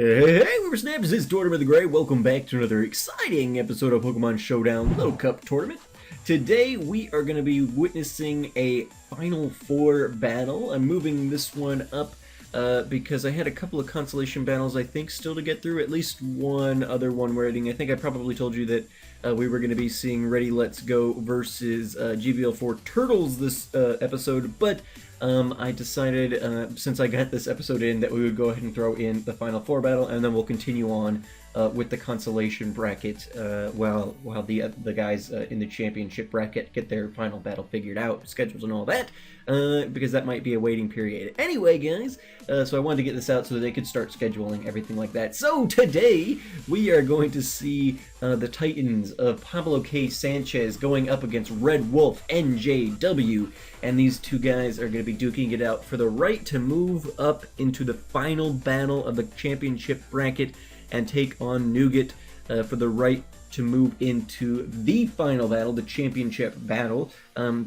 Hey, Whippersnaps, this is Tortimer the Grey. Welcome back to another exciting episode of Pokemon Showdown Little Cup Tournament. Today we are going to be witnessing a Final Four battle. I'm moving this one up because I had a couple of consolation battles I think still to get through. At least one other one where I think I probably told you that we were going to be seeing Ready Let's Go versus GBL4 Turtles this episode, but I decided, since I got this episode in, that we would go ahead and throw in the Final Four battle, and then we'll continue on with the consolation bracket while the guys in the championship bracket get their final battle figured out, schedules and all that, because that might be a waiting period. Anyway, guys, so I wanted to get this out so that they could start scheduling everything like that. So today, we are going to see the Titans of Pablo.k.Sanchez going up against RedWolfNJW, and these two guys are going to be duking it out for the right to move up into the final battle of the championship bracket and take on Nougat for the right to move into the final battle, the championship battle,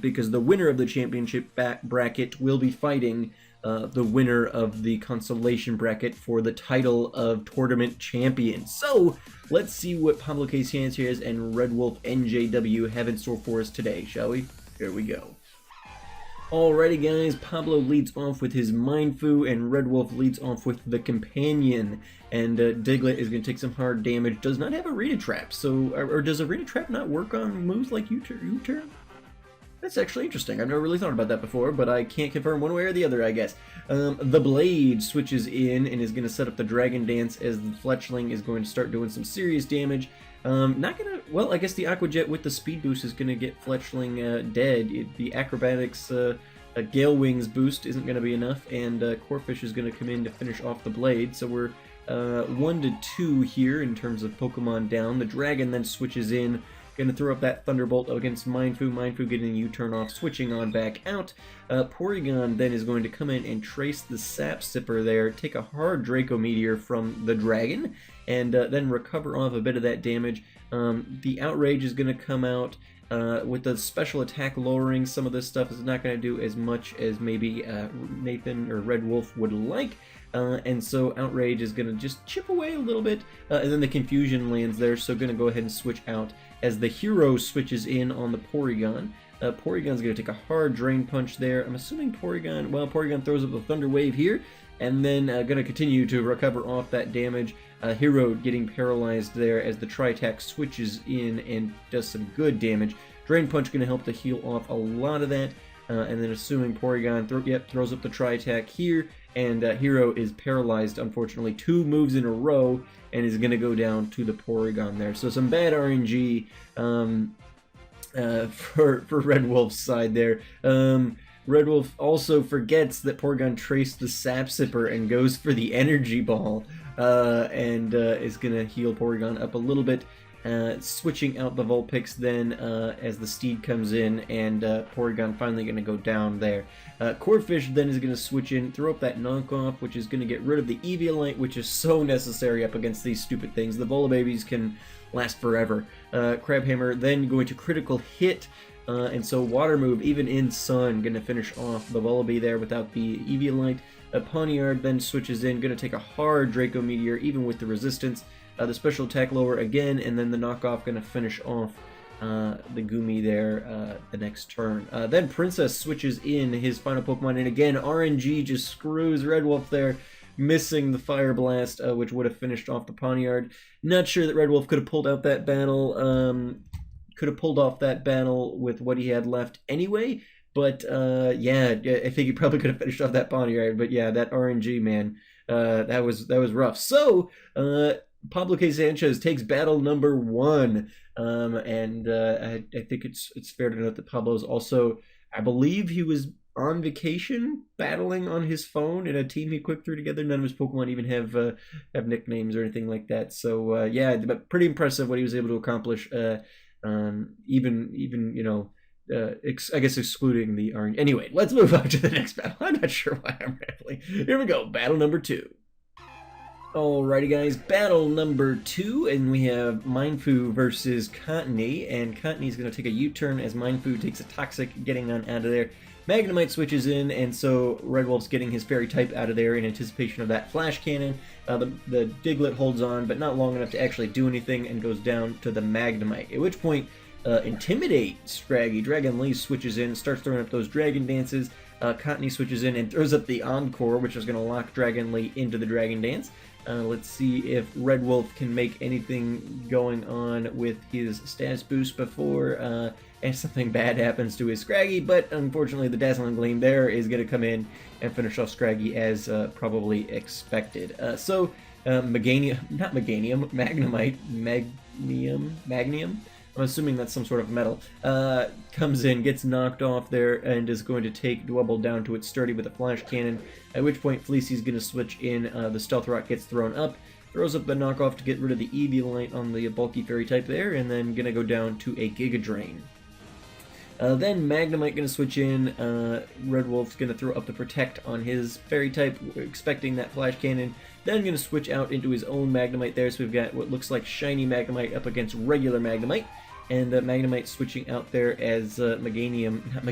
because the winner of the championship bracket will be fighting the winner of the consolation bracket for the title of tournament champion. So let's see what Pablo K. Sanchez and RedWolfNJW have in store for us today, shall we? Here we go. Alrighty guys, Pablo leads off with his Mindfu, and Red Wolf leads off with the Companion, and Diglett is going to take some hard damage. Does not have Arena Trap, so, or does Arena Trap not work on moves like U-Turn? That's actually interesting. I've never really thought about that before, but I can't confirm one way or the other, I guess. The Blade switches in and is going to set up the Dragon Dance as the Fletchling is going to start doing some serious damage. Not gonna, well, I guess the Aqua Jet with the speed boost is gonna get Fletchling dead. The Acrobatics Gale Wings boost isn't gonna be enough, and Corphish is gonna come in to finish off the Blade. So we're 1-2 here in terms of Pokemon down. The Dragon then switches in, gonna throw up that Thunderbolt against Mindfu. Mindfu getting a U-turn off, switching on back out. Porygon then is going to come in and trace the Sap Sipper there, take a hard Draco Meteor from the Dragon, and then recover off a bit of that damage. The Outrage is going to come out with the special attack lowering. Some of this stuff is not going to do as much as maybe Nathan or Red Wolf would like. And so Outrage is going to just chip away a little bit, and then the Confusion lands there, so going to go ahead and switch out as the Hero switches in on the Porygon. Porygon's going to take a hard Drain Punch there. I'm assuming Porygon, well, Porygon throws up the Thunder Wave here, and then going to continue to recover off that damage. Hero getting paralyzed there as the Tri-Attack switches in and does some good damage. Drain Punch going to help to heal off a lot of that, and then assuming Porygon throws up the Tri-Attack here, and Hero is paralyzed, unfortunately, 2 moves in a row, and is going to go down to the Porygon there. So some bad RNG for Red Wolf's side there. Red Wolf also forgets that Porygon traced the Sap Sipper and goes for the Energy Ball, and is going to heal Porygon up a little bit, switching out the Vulpix then as the Steed comes in, and Porygon finally going to go down there. Corphish then is going to switch in, throw up that knockoff, which is going to get rid of the Eviolite, which is so necessary up against these stupid things. The Volababies can last forever. Crabhammer then going to critical hit, and so Water Move, even in Sun, going to finish off the Vullaby there without the Eviolite. Pawniard then switches in, going to take a hard Draco Meteor, even with the resistance. The special attack lower again, and then the knockoff going to finish off the Gumi there the next turn. Then Princess switches in his final Pokemon, and again, RNG just screws Red Wolf there, missing the Fire Blast, which would have finished off the Pawniard. Not sure that Red Wolf could have pulled out that battle. Could have pulled off that battle with what he had left anyway, but yeah, I think he probably could have finished off that Pawniard, but yeah, that RNG, man, that was rough. So Pablo K. Sanchez takes battle number 1, and I think it's fair to note that Pablo's also, I believe he was on vacation battling on his phone in a team he quick threw together. None of his Pokemon even have nicknames or anything like that, so yeah, but pretty impressive what he was able to accomplish. Even you know, I guess excluding the RNG. Anyway, let's move on to the next battle. I'm not sure why I'm rambling. Here we go, battle number 2. Alrighty guys, battle number 2, and we have Mindfu versus Cottony, and Cottony's going to take a U-turn as Mindfu takes a Toxic, getting on out of there. Magnemite switches in, and so RedWolf's getting his Fairy type out of there in anticipation of that Flash Cannon. The Diglett holds on, but not long enough to actually do anything, and goes down to the Magnemite, at which point Intimidate Scraggy. Dragon Lee switches in, starts throwing up those Dragon Dances. Cottony switches in and throws up the Encore, which is going to lock Dragon Lee into the Dragon Dance. Let's see if RedWolf can make anything going on with his status boost before something bad happens to his Scraggy, but unfortunately the Dazzling Gleam there is going to come in and finish off Scraggy as probably expected. Magnemite, I'm assuming that's some sort of metal, comes in, gets knocked off there, and is going to take Dwebble down to its sturdy with a Flash Cannon, at which point Fleecy's going to switch in, the Stealth Rock gets thrown up, throws up the knockoff to get rid of the Eviolite on the bulky Fairy type there, and then going to go down to a Giga Drain. Then Magnemite going to switch in, RedWolf's going to throw up the Protect on his Fairy type, expecting that Flash Cannon, then going to switch out into his own Magnemite there, so we've got what looks like Shiny Magnemite up against regular Magnemite, and Magnemite switching out there as Magnemite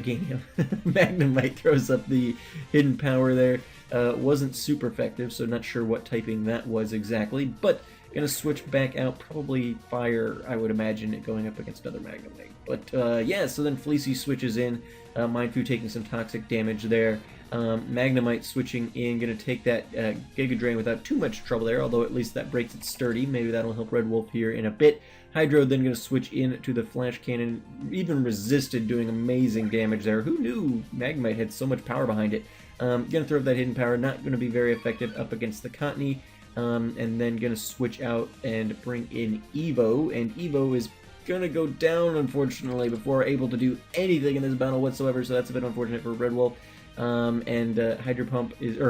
throws up the Hidden Power there. Wasn't super effective, so not sure what typing that was exactly, but gonna switch back out, probably Fire, I would imagine, it going up against another Magnemite. But yeah, so then Fleecy switches in, Mindfu taking some toxic damage there. Magnemite switching in, gonna take that Giga Drain without too much trouble there, although at least that breaks it sturdy. Maybe that'll help RedWolf here in a bit. Hydro then gonna switch in to the Flash Cannon, even resisted, doing amazing damage there. Who knew Magnemite had so much power behind it? Gonna throw up that Hidden Power, not gonna be very effective up against the Cottony. And then gonna switch out and bring in Evo, and Evo is gonna go down, unfortunately, before able to do anything in this battle whatsoever, so that's a bit unfortunate for RedWolf.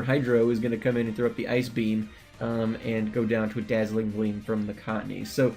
Hydro is gonna come in and throw up the Ice Beam, and go down to a Dazzling Gleam from the Cottony. So,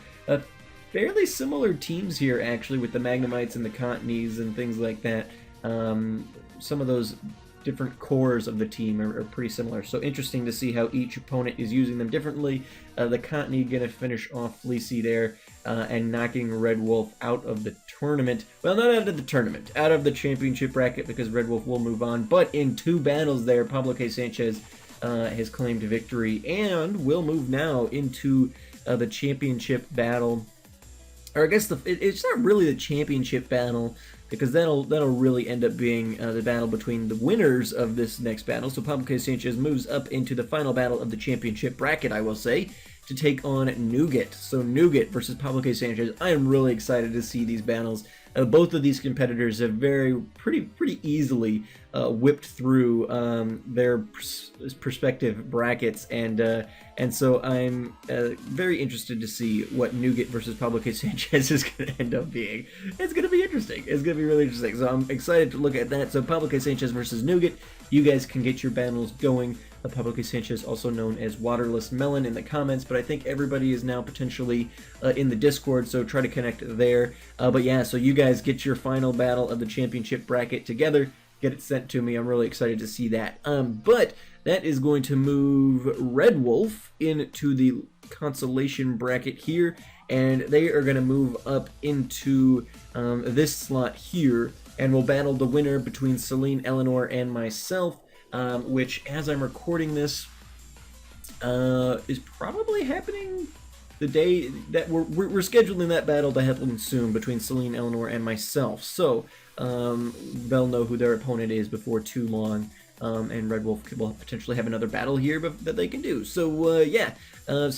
fairly similar teams here, actually, with the Magnemites and the Cottonies and things like that. Some of those different cores of the team are pretty similar, so interesting to see how each opponent is using them differently. The Cottony gonna finish off Fleecy there, and knocking RedWolf out of the tournament. Well, not out of the tournament, out of the championship bracket, because RedWolf will move on, but in 2 battles there, Pablo.k.Sanchez has claimed victory and will move now into the championship battle. Or I guess it's not really the championship battle, because that'll really end up being the battle between the winners of this next battle. So Pablo.k.Sanchez moves up into the final battle of the championship bracket, I will say, to take on Nougat. So Nougat versus Pablo.k.Sanchez. I am really excited to see these battles. Both of these competitors have pretty easily whipped through their perspective brackets, and so I'm very interested to see what Nougat versus Pablo.k.Sanchez is going to end up being. It's going to be interesting. It's going to be really interesting. So I'm excited to look at that. So Pablo.k.Sanchez versus Nougat. You guys can get your battles going. Pablo.k.Sanchez, also known as Waterless Melon, in the comments, but I think everybody is now potentially in the Discord, so try to connect there. But yeah, so you guys get your final battle of the championship bracket together, get it sent to me. I'm really excited to see that. But that is going to move RedWolf into the consolation bracket here, and they are going to move up into this slot here, and will battle the winner between Celine, Eleanor, and myself. Which, as I'm recording this, is probably happening the day that we're scheduling that battle to happen soon between Celine, Eleanor, and myself. So they'll know who their opponent is before too long, and RedWolf will potentially have another battle here that they can do. So yeah, so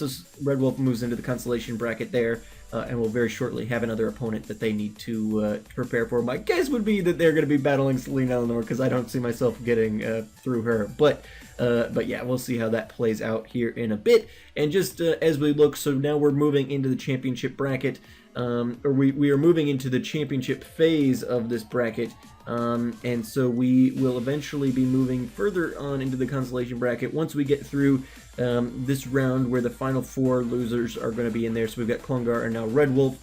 RedWolf moves into the consolation bracket there. And will very shortly have another opponent that they need to prepare for. My guess would be that they're going to be battling Celine Eleanor, because I don't see myself getting through her. But yeah, we'll see how that plays out here in a bit. And just as we look, so now we're moving into the championship bracket, or we are moving into the championship phase of this bracket. And so we will eventually be moving further on into the consolation bracket once we get through this round, where the final 4 losers are going to be in there. So we've got Klungar and now RedWolf.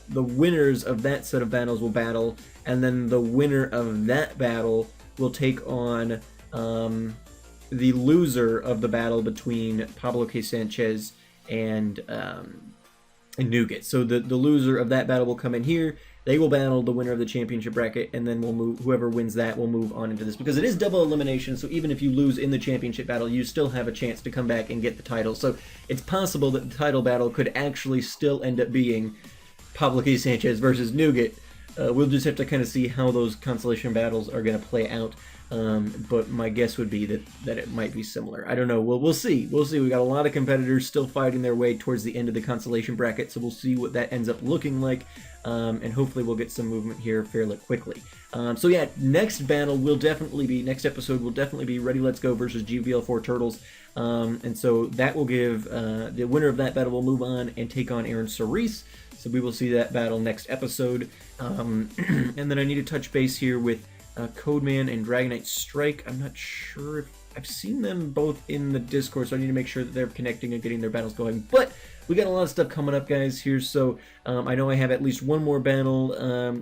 The winners of that set of battles will battle, and then the winner of that battle will take on the loser of the battle between Pablo.k.Sanchez and Nougat. So the loser of that battle will come in here. They will battle the winner of the championship bracket, and then we'll move. Whoever wins that will move on into this, because it is double elimination. So even if you lose in the championship battle, you still have a chance to come back and get the title. So it's possible that the title battle could actually still end up being Pablo.k.Sanchez versus Nougat. We'll just have to kind of see how those consolation battles are going to play out. But my guess would be that it might be similar. I don't know. We'll see. We'll see. We got a lot of competitors still fighting their way towards the end of the consolation bracket, so we'll see what that ends up looking like. And hopefully we'll get some movement here fairly quickly. So yeah, next episode will definitely be Ready Let's Go versus GVL4 Turtles. And so that will give the winner of that battle will move on and take on Aaron Cerise. So we will see that battle next episode. And then I need to touch base here with Codeman and Dragonite Strike. I'm not sure if I've seen them both in the Discord, so I need to make sure that they're connecting and getting their battles going. But we got a lot of stuff coming up, guys, here. So I know I have at least one more battle.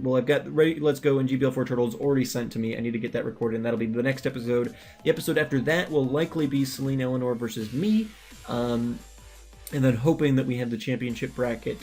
Well, I've got Ready Let's Go and GBL4 Turtles already sent to me. I need to get that recorded, and that'll be the next episode. The episode after that will likely be Celine Eleanor versus me. And then hoping that we have the championship bracket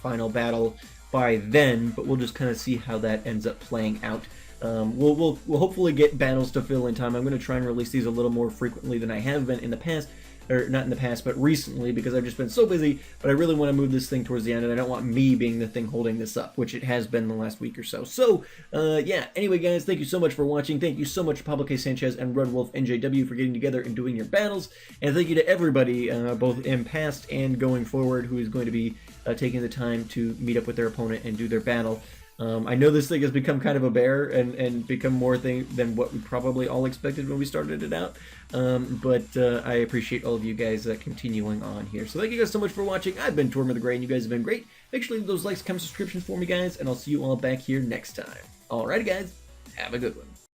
final battle by then, but we'll just kind of see how that ends up playing out. We'll hopefully get battles to fill in time. I'm going to try and release these a little more frequently than I have been in the past, or not in the past, but recently, because I've just been so busy. But I really want to move this thing towards the end, and I don't want me being the thing holding this up, which it has been the last week or so. So, yeah, anyway, guys, thank you so much for watching. Thank you so much to Pablo.k.Sanchez and RedWolfNJW for getting together and doing your battles. And thank you to everybody, both in past and going forward, who is going to be taking the time to meet up with their opponent and do their battle. I know this thing has become kind of a bear and become more thing than what we probably all expected when we started it out. But I appreciate all of you guys continuing on here. So thank you guys so much for watching. I've been Tortimer the Gray, and you guys have been great. Make sure to leave those likes, comments, subscriptions for me, guys, and I'll see you all back here next time. Alrighty, guys. Have a good one.